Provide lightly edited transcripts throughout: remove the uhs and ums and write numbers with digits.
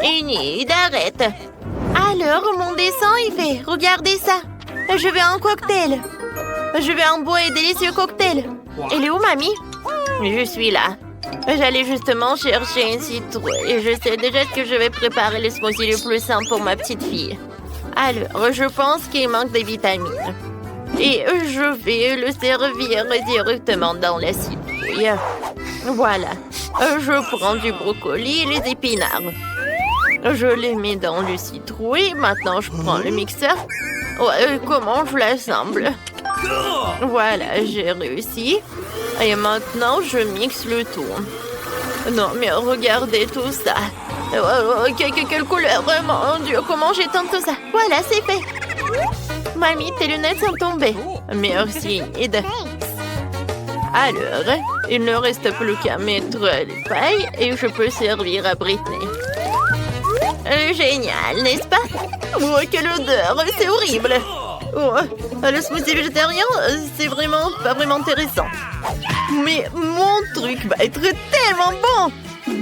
Enid, arrête. Alors, mon dessin est fait. Regardez ça. Je veux un cocktail. Je veux un beau et délicieux cocktail. Elle est où, mamie? Je suis là. J'allais justement chercher une citrouille et je sais déjà que je vais préparer le smoothie le plus simple pour ma petite fille. Alors, je pense qu'il manque des vitamines. Et je vais le servir directement dans la citrouille. Voilà. Je prends du brocoli et les épinards. Je les mets dans le citrouille. Maintenant, je prends le mixeur. Comment je l'assemble? Voilà, j'ai réussi. Et maintenant, je mixe le tout. Non, mais regardez tout ça. Quelle couleur, mon Dieu, comment j'éteins tout ça? Voilà, c'est fait. Mamie, tes lunettes sont tombées. Merci, Enid. Alors, il ne reste plus qu'à mettre les pailles et je peux servir à Britney. Génial, n'est-ce pas? Oh, quelle odeur, c'est horrible. Oh, le smoothie végétarien, c'est pas vraiment intéressant. Mais mon truc va être tellement bon.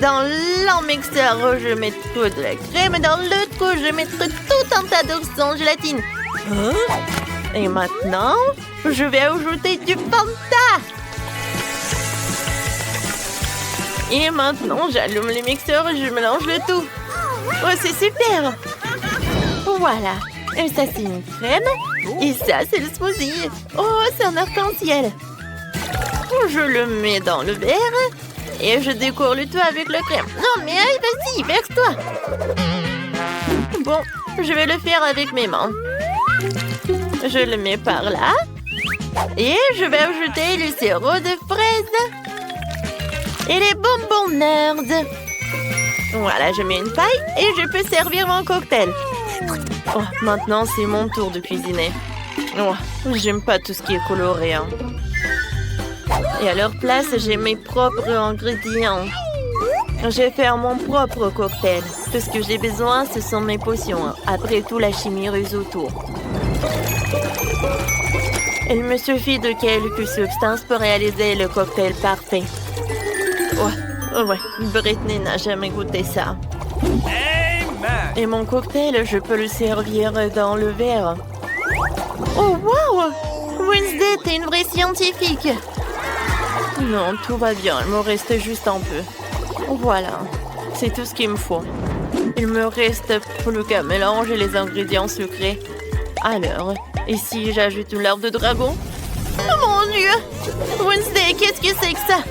Dans l'un mixeur, je mettrai de la crème et dans l'autre, je mettrai tout un tas d'œufs sans gélatine. Et maintenant, je vais ajouter du Fanta. Et maintenant, j'allume le mixeur et je mélange le tout. Oh, c'est super. Voilà. Et ça, c'est une crème. Et ça, c'est le smoothie. Oh, c'est un arc-en-ciel. Je le mets dans le verre. Et je décore le tout avec la crème. Non, mais vas-y, verse-toi. Bon, je vais le faire avec mes mains. Je le mets par là. Et je vais ajouter le sirop de fraise. Et les bonbons nerds. Voilà, je mets une paille et je peux servir mon cocktail. Oh, maintenant, c'est mon tour de cuisiner. Oh, j'aime pas tout ce qui est coloré. Hein. Et à leur place, j'ai mes propres ingrédients. Je vais faire mon propre cocktail. Tout ce que j'ai besoin, ce sont mes potions. Après tout, la chimie ruse autour. Il me suffit de quelques substances pour réaliser le cocktail parfait. Ouais, Britney n'a jamais goûté ça. Et mon cocktail, je peux le servir dans le verre. Oh, wow! Wednesday, t'es une vraie scientifique. Non, tout va bien, il me reste juste un peu. Voilà, c'est tout ce qu'il me faut. Il me reste plus qu'à mélanger les ingrédients sucrés. Alors, ici, j'ajoute une larve de dragon. Oh mon Dieu! Wednesday, qu'est-ce que c'est que ça?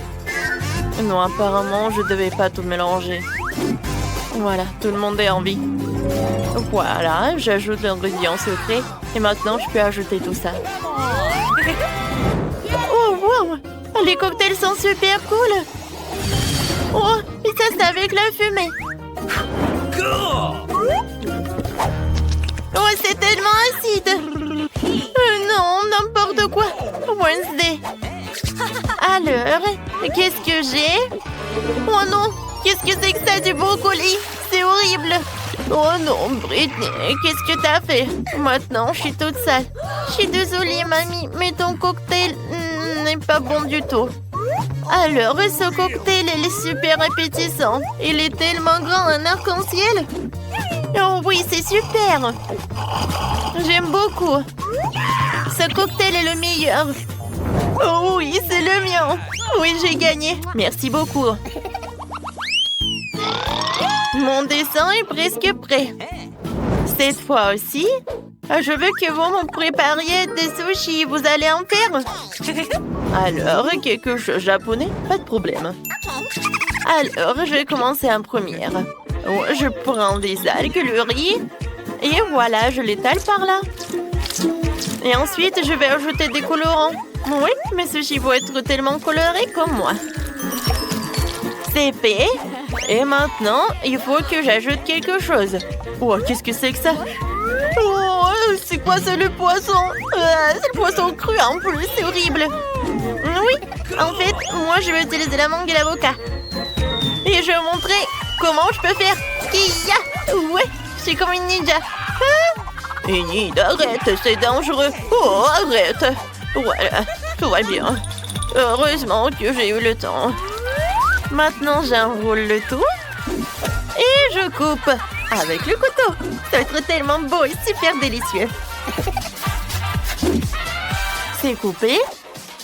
Non, apparemment, je devais pas tout mélanger. Voilà, tout le monde est en vie. Voilà, j'ajoute l'ingrédient secret. Et maintenant, je peux ajouter tout ça. Oh, wow! Les cocktails sont super cool! Oh, et ça, c'est avec la fumée! Oh, c'est tellement acide! Non, n'importe quoi! Wednesday! Alors, qu'est-ce que j'ai? Oh non! Qu'est-ce que c'est que ça, du brocoli? C'est horrible! Oh non, Britney, qu'est-ce que t'as fait? Maintenant, je suis toute sale. Je suis désolée, mamie, mais ton cocktail n'est pas bon du tout. Alors, ce cocktail, il est super appétissant. Il est tellement grand, un arc-en-ciel. Oh oui, c'est super. J'aime beaucoup. Ce cocktail est le meilleur. Oh oui, c'est le mien. Oui, j'ai gagné. Merci beaucoup. Mon dessin est presque prêt. Cette fois aussi, je veux que vous me prépariez des sushis. Vous allez en faire? Alors, quelque chose de japonais? Pas de problème. Alors, je vais commencer en première. Je prends des algues, le riz. Et voilà, je l'étale par là. Et ensuite, je vais ajouter des colorants. Oui, mes sushis vont être tellement colorés comme moi. C'est fait. Et maintenant, il faut que j'ajoute quelque chose. Oh, qu'est-ce que c'est que ça? Oh, c'est quoi ça, le poisson? C'est le poisson cru en plus, c'est horrible. Oui, en fait, moi, je vais utiliser la mangue et l'avocat. Et je vais vous montrer comment je peux faire. Kia! Ouais, je suis comme une ninja. Ah! Enid, arrête, c'est dangereux. Oh, arrête. Voilà, tout va bien. Heureusement que j'ai eu le temps. Maintenant, j'enroule le tout. Et et je coupe avec le couteau. Ça va être tellement beau et super délicieux. C'est coupé.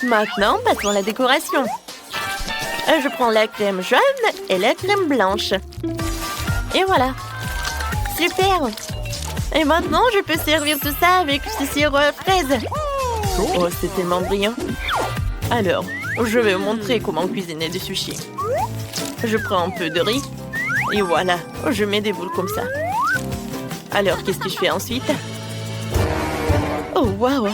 Maintenant, passons à la décoration. Je prends la crème jaune et la crème blanche. Et voilà. Super. Et maintenant, je peux servir tout ça avec ce sirop à fraises. Oh, c'est tellement brillant. Alors, je vais vous montrer comment cuisiner des sushis. Je prends un peu de riz. Et voilà, je mets des boules comme ça. Alors, qu'est-ce que je fais ensuite? Oh, waouh!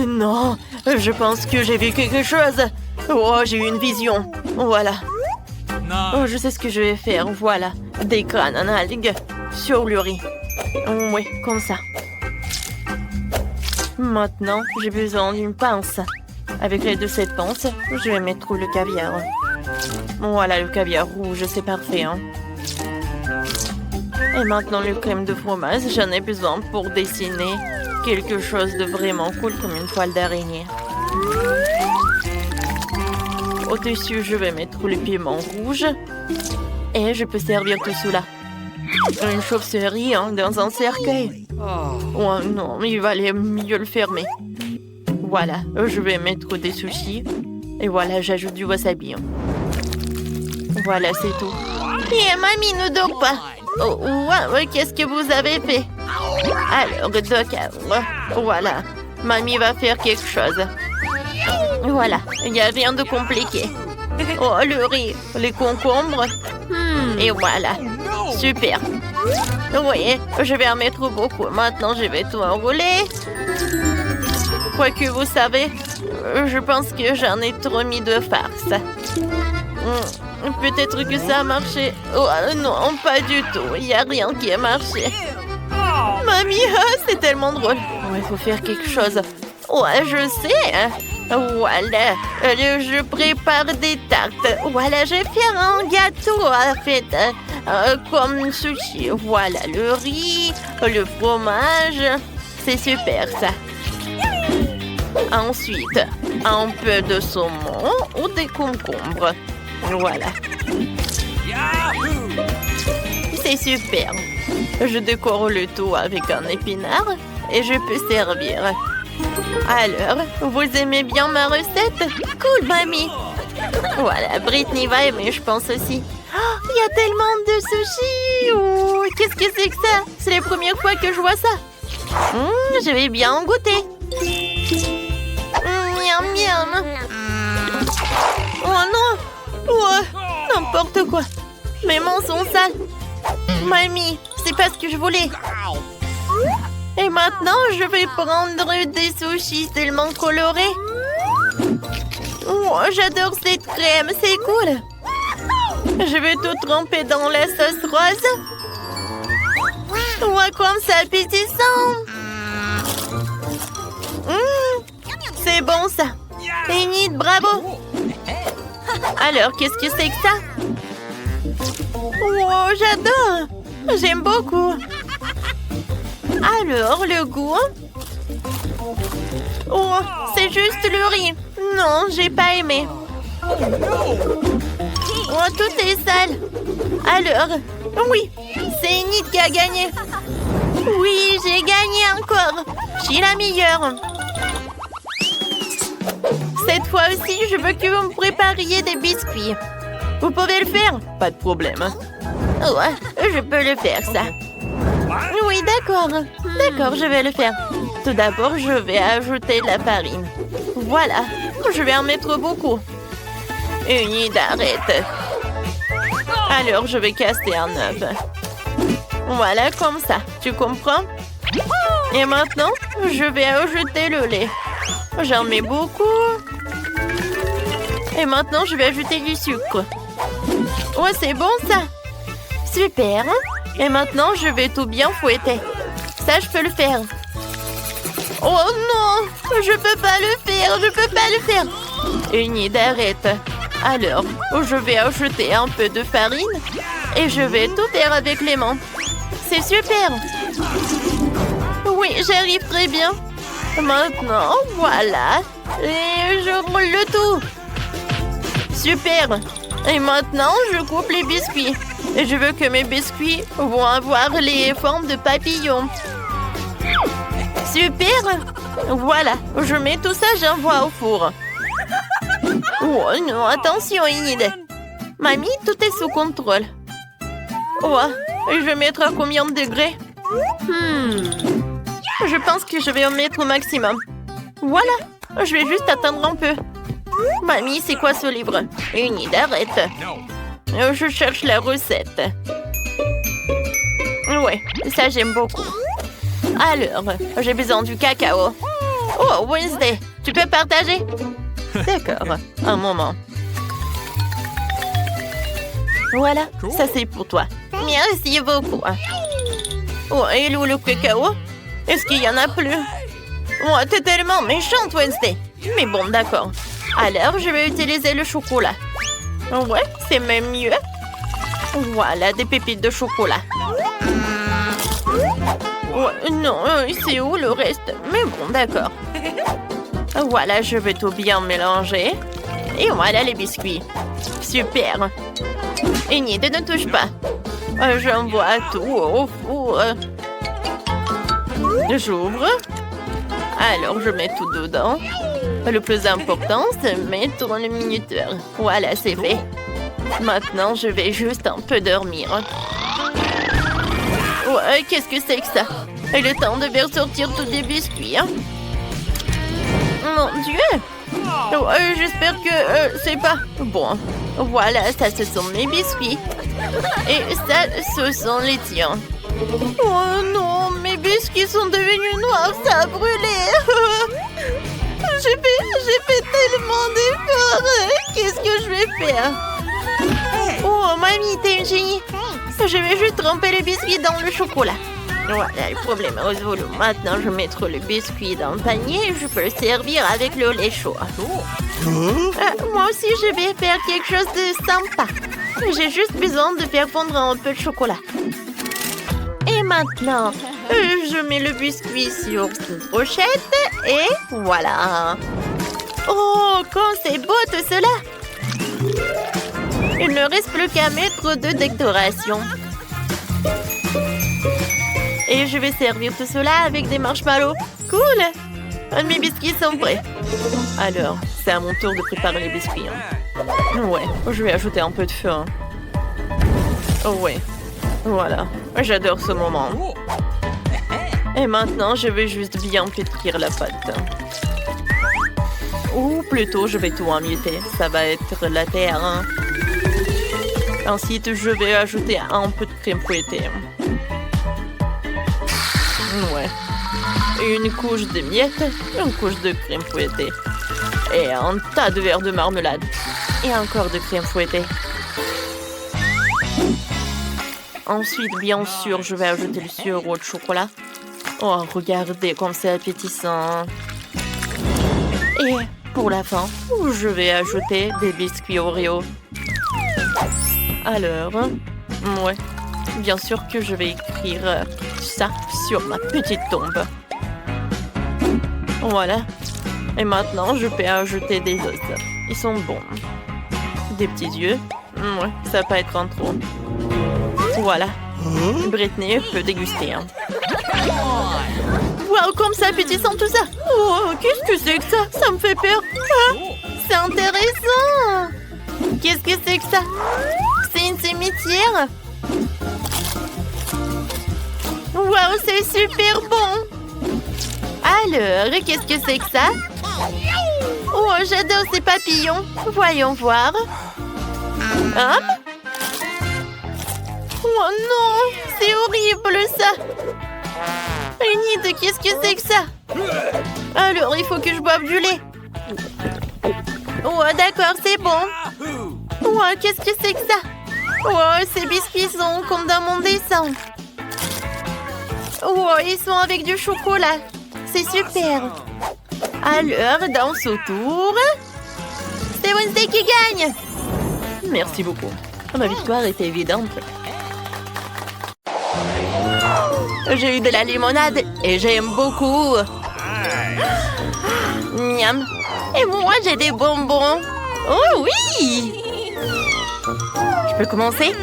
Non, je pense que j'ai vu quelque chose. Oh, j'ai eu une vision. Voilà. Oh, je sais ce que je vais faire. Voilà, des graines en algues sur le riz. Oui, comme ça. Maintenant, j'ai besoin d'une pince. Avec l'aide de cette pince, je vais mettre le caviar. Voilà, le caviar rouge, c'est parfait. Hein? Et maintenant, le crème de fromage, j'en ai besoin pour dessiner quelque chose de vraiment cool comme une toile d'araignée. Au-dessus, je vais mettre le piment rouge. Et je peux servir tout cela. Une chauve-souris hein, dans un cercueil. Oh non, il valait mieux le fermer. Voilà, je vais mettre des sushis. Et voilà, j'ajoute du wasabi. Voilà, c'est tout. Et mamie ne dort pas. Oh, ouais, qu'est-ce que vous avez fait? Alors, d'accord. Voilà, mamie va faire quelque chose. Voilà, il n'y a rien de compliqué. Oh, le riz, les concombres. Et voilà, super. Oui, je vais en mettre beaucoup. Maintenant, je vais tout enrouler. Quoique, vous savez, je pense que j'en ai trop mis de farce. Peut-être que ça a marché. Oh non, pas du tout. Il n'y a rien qui a marché. Mamie, c'est tellement drôle. Il faut faire quelque chose. Ouais, je sais. Voilà, je prépare des tartes. Voilà, je vais faire un gâteau en fait, comme sushi. Voilà, le riz, le fromage. C'est super ça. Ensuite, un peu de saumon ou des concombres. Voilà. C'est super. Je décore le tout avec un épinard et je peux servir. Alors, vous aimez bien ma recette? Cool, mamie. Voilà, Brittany va aimer, je pense aussi. Oh, il y a tellement de sushis. Oh, qu'est-ce que c'est que ça? C'est la première fois que je vois ça. Je vais bien en goûter. Miam, miam. Oh non. Oh, n'importe quoi. Mes mains sont sales. Mamie, c'est pas ce que je voulais. Et maintenant, je vais prendre des sushis tellement colorés. Oh, j'adore cette crème, c'est cool. Je vais tout tremper dans la sauce rose. Oh, comme ça, appétissant. C'est bon, ça. Enid, bravo. Alors, qu'est-ce que c'est que ça? Oh, j'adore. J'aime beaucoup. Alors, le goût? Oh, c'est juste le riz. Non, j'ai pas aimé. Oh, tout est sale. Alors, oui, c'est Enid qui a gagné. Oui, j'ai gagné encore. Je suis la meilleure. Cette fois aussi, je veux que vous me prépariez des biscuits. Vous pouvez le faire? Pas de problème. Ouais, je peux le faire, ça. Oui, d'accord. D'accord, je vais le faire. Tout d'abord, je vais ajouter de la farine. Voilà, je vais en mettre beaucoup. Enid, arrête. Alors, je vais casser un œuf. Voilà, comme ça. Tu comprends? Et maintenant, je vais ajouter le lait. J'en mets beaucoup. Et maintenant, je vais ajouter du sucre. Ouais, c'est bon, ça. Super. Et maintenant, je vais tout bien fouetter. Ça, je peux le faire. Oh non, je peux pas le faire, je peux pas le faire. Enid, arrête. Alors, je vais ajouter un peu de farine et je vais tout faire avec les mains. C'est super. Oui, j'arrive très bien. Maintenant, voilà. Et je roule le tout. Super. Et maintenant, je coupe les biscuits. Je veux que mes biscuits vont avoir les formes de papillons. Super! Voilà, je mets tout ça, j'envoie au four. Oh non, attention, Enid. Mamie, tout est sous contrôle. Oh, je vais mettre à combien de degrés? Je pense que je vais en mettre au maximum. Voilà, je vais juste attendre un peu. Mamie, c'est quoi ce livre? Enid, arrête. Je cherche la recette. Ouais, ça j'aime beaucoup. Alors, j'ai besoin du cacao. Oh, Wednesday, tu peux partager? D'accord, un moment. Voilà, ça c'est pour toi. Merci beaucoup. Oh, et où le cacao? Est-ce qu'il y en a plus? Oh, t'es tellement méchante, Wednesday. Mais bon, d'accord. Alors, je vais utiliser le chocolat. Ouais, c'est même mieux. Voilà, des pépites de chocolat. Ouais, non, c'est où le reste? Mais bon, d'accord. Voilà, je vais tout bien mélanger. Et voilà les biscuits. Super. Enid, ne touche pas. J'envoie tout au four. J'ouvre. Alors, je mets tout dedans. Le plus important, c'est mettre le minuteur. Voilà, c'est fait. Maintenant, je vais juste un peu dormir. Ouais, qu'est-ce que c'est que ça? Et le temps de faire sortir tous les biscuits. Hein? Mon Dieu! J'espère que c'est pas... Bon, voilà, ça, ce sont mes biscuits. Et ça, ce sont les tiens. Oh non, mes biscuits sont devenus noirs, ça a brûlé. J'ai fait tellement d'efforts. Qu'est-ce que je vais faire? Oh, mamie, t'es une génie. Je vais juste tremper les biscuits dans le chocolat. Voilà, le problème est résolu. Maintenant, je vais mettre le biscuit dans le panier et je peux le servir avec le lait chaud. Moi aussi, je vais faire quelque chose de sympa. J'ai juste besoin de faire fondre un peu de chocolat. Et maintenant, je mets le biscuit sur une brochette et voilà. Oh, quand c'est beau tout cela! Il ne reste plus qu'à mettre de décoration. Et je vais servir tout cela avec des marshmallows. Cool! Mes biscuits sont prêts. Alors, c'est à mon tour de préparer les biscuits. Hein. Ouais, je vais ajouter un peu de feu. Hein. Oh ouais, voilà. J'adore ce moment. Et maintenant, je vais juste bien pétrir la pâte. Ou plutôt, je vais tout emietter. Ça va être la terre. Hein. Ensuite, je vais ajouter un peu de crème fouettée. Ouais. Une couche de miettes, une couche de crème fouettée. Et un tas de verres de marmelade. Et encore de crème fouettée. Ensuite, bien sûr, je vais ajouter le sirop de chocolat. Oh, regardez comme c'est appétissant. Et pour la fin, je vais ajouter des biscuits Oreo. Alors, ouais, bien sûr que je vais écrire ça sur ma petite tombe. Voilà. Et maintenant, je peux ajouter des os. Ils sont bons. Des petits yeux. Ouais, ça va pas être en trop. Voilà. Britney peut déguster. Hein. Wow, comme c'est appétissant tout ça. Oh, qu'est-ce que c'est que ça? Ça me fait peur. Ah, c'est intéressant. Qu'est-ce que c'est que ça? C'est une cimetière. Wow, c'est super bon. Alors, qu'est-ce que c'est que ça? Oh, j'adore ces papillons. Voyons voir. Hein? Oh non, c'est horrible ça. Enid, qu'est-ce que c'est que ça? Alors, il faut que je boive du lait. Oh, d'accord, c'est bon. Oh, qu'est-ce que c'est que ça? Oh, ces biscuits sont comme dans mon dessin. Oh, ils sont avec du chocolat. C'est super. Alors, dans ce tour, c'est Wednesday qui gagne. Merci beaucoup. Ma victoire était évidente. J'ai eu de la limonade et j'aime beaucoup. Miam. Et moi, j'ai des bonbons. Oh oui! Je peux commencer?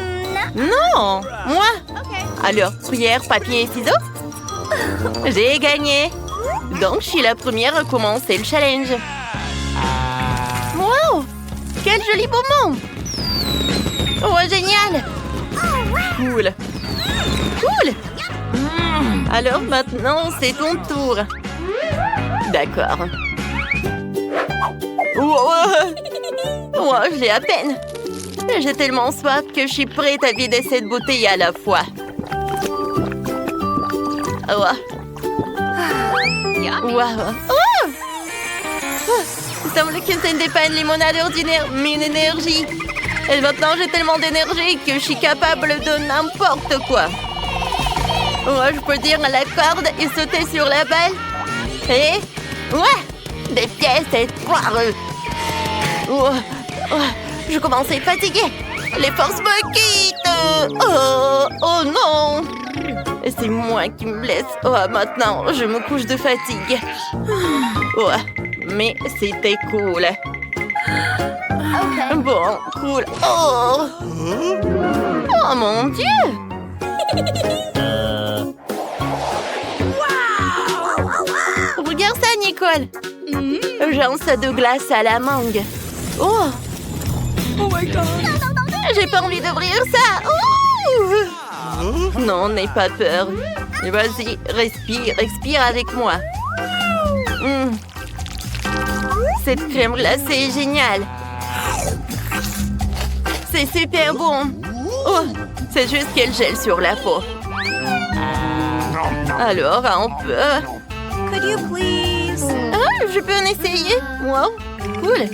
Non, moi. Alors, cuillère, papier et ciseaux? J'ai gagné. Donc, je suis la première à commencer le challenge. Wow! Quel joli bonbon! Oh, génial! Cool! Cool! Alors, maintenant, c'est ton tour. D'accord. Oh, je l'ai à peine. J'ai tellement soif que je suis prête à vider cette bouteille à la fois. Wow. Il semble que ce n'est pas une limonade ordinaire, mais une énergie. Et maintenant, j'ai tellement d'énergie que je suis capable de n'importe quoi. Je peux dire à la corde et sauter sur la balle. Et... des pièces et poireux. Je commence à être fatiguée. Les forces me quittent. Oh non. C'est moi qui me blesse. Maintenant, je me couche de fatigue. Mais c'était cool. Bon, cool. Oh mon Dieu! Regarde ça, Nicole. J'ai un sac de glace à la mangue. Oh my God! J'ai pas envie d'ouvrir ça. Non, n'aie pas peur. Vas-y, respire avec moi. Cette crème glacée est géniale. C'est super bon. C'est juste qu'elle gèle sur la peau. Alors, on peut... Could you please? Je peux en essayer. Wow, cool.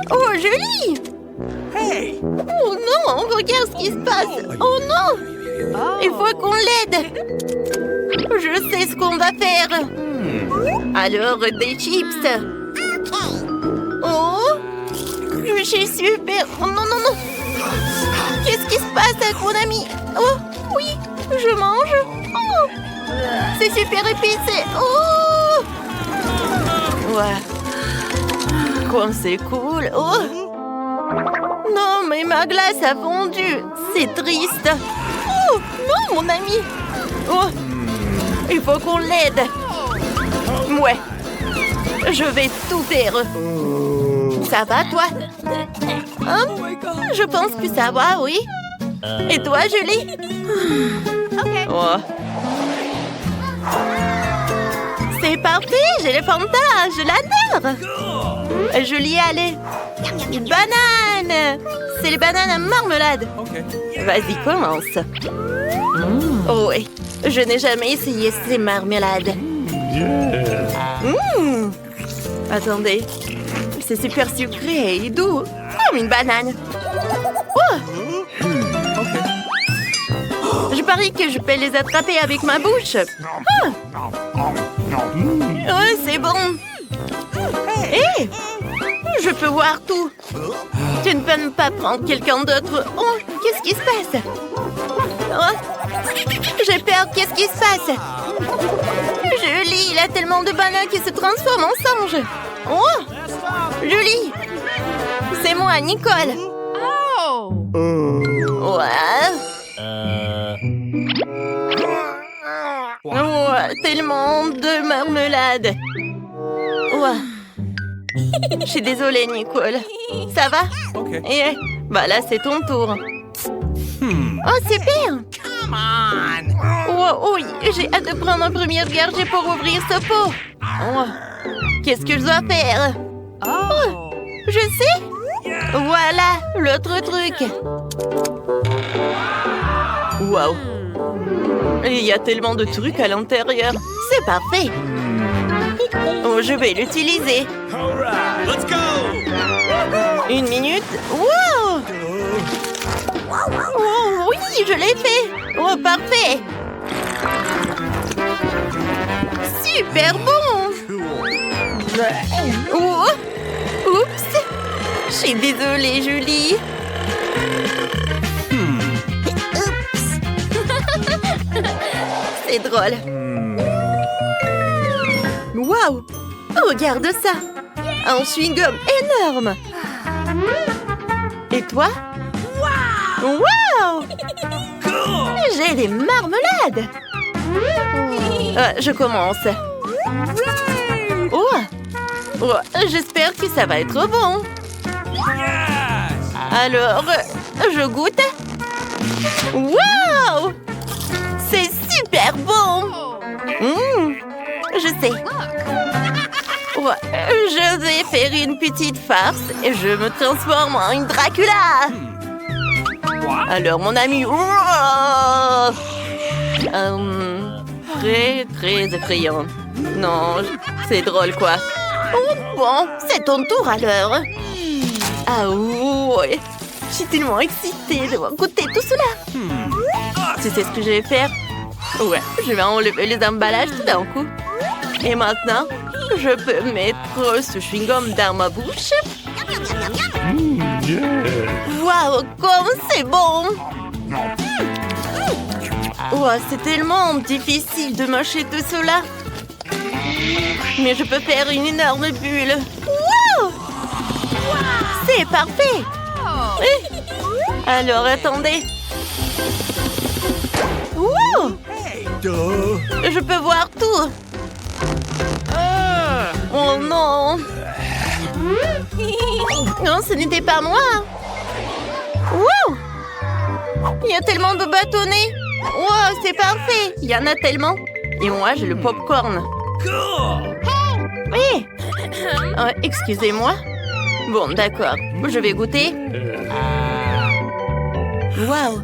Oh, joli. Hey! Oh non, regarde ce qui se passe. Oh non. Il faut qu'on l'aide. Je sais ce qu'on va faire. Alors, des chips. Oh, je suis super. Oh non, non, non. Qu'est-ce qui se passe avec mon ami? Oh, oui, je mange. Oh, c'est super épicé. Oh. Ouais. Comme c'est cool. Oh. Non, mais ma glace a fondu. C'est triste. Oh, non, mon ami. Oh, il faut qu'on l'aide. Ouais. Je vais tout faire. Ça va, toi? Je pense que ça va, oui. Et toi, Julie? Oh. C'est parfait, j'ai le Fanta. Je l'adore. Julie, allez. Banane. C'est les bananes à marmelade. Vas-y, commence. Oh oui, je n'ai jamais essayé ces marmelades. Attendez, c'est super sucré et doux, comme une banane. Je parie que je peux les attraper avec ma bouche. C'est bon. Hé, je peux voir tout. Tu ne peux pas prendre quelqu'un d'autre. Oh, qu'est-ce qui se passe? J'ai peur, qu'est-ce qui se passe? Julie, il a tellement de bananes qui se transforment en singe. Oh, Julie, c'est moi, Nicole. Tellement de marmelade. Je suis désolée, Nicole. Ça va? Et là, c'est ton tour. Oh, super! Oui, j'ai hâte de prendre un premier gorgée pour ouvrir ce pot. Qu'est-ce que je dois faire? Je sais! Voilà, l'autre truc. Wow! Il y a tellement de trucs à l'intérieur. C'est parfait. Je vais l'utiliser. Une minute. Wow! Oh, oui, je l'ai fait. Oh, parfait. Super bon. Oh, oups. Je suis désolée, Julie. C'est drôle. Waouh! Regarde ça! Un chewing-gum énorme! Et toi? Wow! Cool. J'ai des marmelades! Je commence. Oh! Oh, j'espère que ça va être bon. Yes. Alors, je goûte. Wow! C'est super bon! Je sais. Oh, je vais faire une petite farce et je me transforme en une Dracula. What? Alors, mon ami... très effrayant. Non, c'est drôle, quoi. Oh, bon, c'est ton tour, alors. Ah ouais, je suis tellement excitée de voir goûter tout cela. Tu sais ce que je vais faire? Ouais, je vais enlever les emballages tout d'un coup. Et maintenant, je peux mettre ce chewing-gum dans ma bouche. Waouh, comme c'est bon! Oh, c'est tellement difficile de mâcher tout cela. Mais je peux faire une énorme bulle. Wow! C'est parfait! Alors, attendez. Wow! Je peux voir tout. Oh non! Non, ce n'était pas moi. Wow! Il y a tellement de bâtonnets. Wow, c'est parfait. Il y en a tellement. Et moi, j'ai le popcorn. Cool. Oui. Excusez-moi. Bon, d'accord. Je vais goûter. Wow.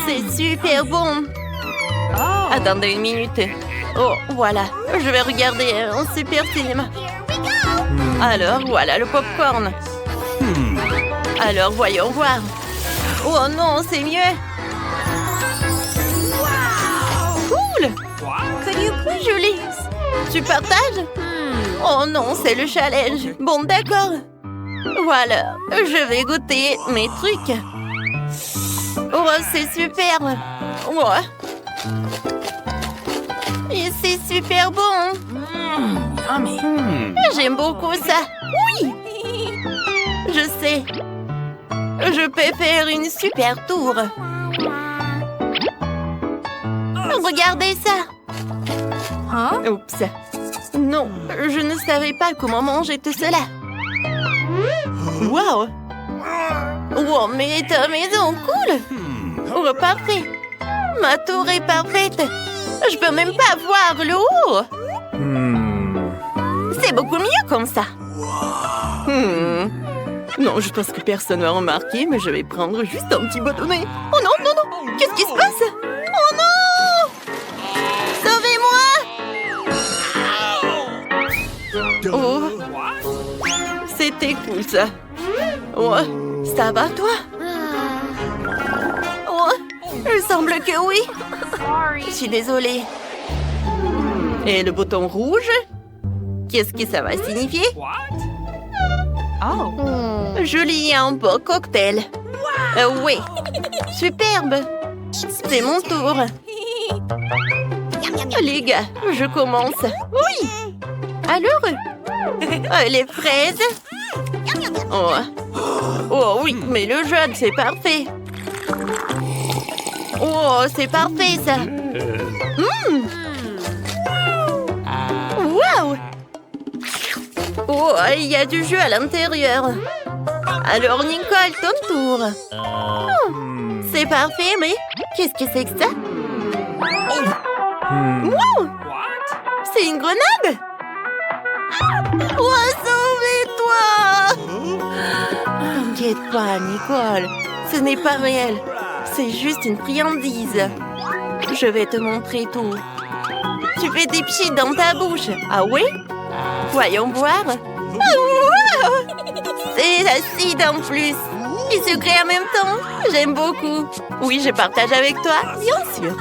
C'est super bon. Attendez une minute. Oh, voilà. Je vais regarder un super film. Alors, voilà le popcorn. Alors, voyons voir. Oh non, c'est mieux. Cool. Could you please? Julie, tu partages? Oh non, c'est le challenge. Bon, d'accord. Voilà, je vais goûter mes trucs. Oh, c'est super. Ouais. Et c'est super bon. Yummy. J'aime beaucoup ça. Oui. Je sais. Je peux faire une super tour. Regardez ça. Huh? Oups. Non, je ne savais pas comment manger tout cela. Wow. Wow, mais ta maison, cool. Oh, parfait. Ma tour est parfaite. Je peux même pas voir le haut. C'est beaucoup mieux comme ça. Non, je pense que personne va remarquer, mais je vais prendre juste un petit bâtonnet. Oh non, non, non. Qu'est-ce qui se passe? Oh non! Sauvez-moi! Oh, c'était cool ça. Oh, ça va toi? Oh, il semble que oui. Je suis désolée. Et le bouton rouge? Qu'est-ce que ça va signifier? What? Oh. Joli et un beau cocktail. Oui, superbe. C'est mon tour. Les gars, je commence. Oui. Alors, les fraises. Oh. Oh oui, mais le jaune, c'est parfait. Oh, c'est parfait ça. Wow. Oh, il y a du jus à l'intérieur. Alors, Nicole, ton tour. Oh, c'est parfait, mais qu'est-ce que c'est que ça? Wow! C'est une grenade? Oh, sauve-toi! T'inquiète pas, Nicole. Ce n'est pas réel. C'est juste une friandise. Je vais te montrer tout. Tu fais des pchits dans ta bouche. Ah oui? Voyons voir. Oh, wow! C'est acide en plus. Et sucré en même temps. J'aime beaucoup. Oui, je partage avec toi, bien sûr.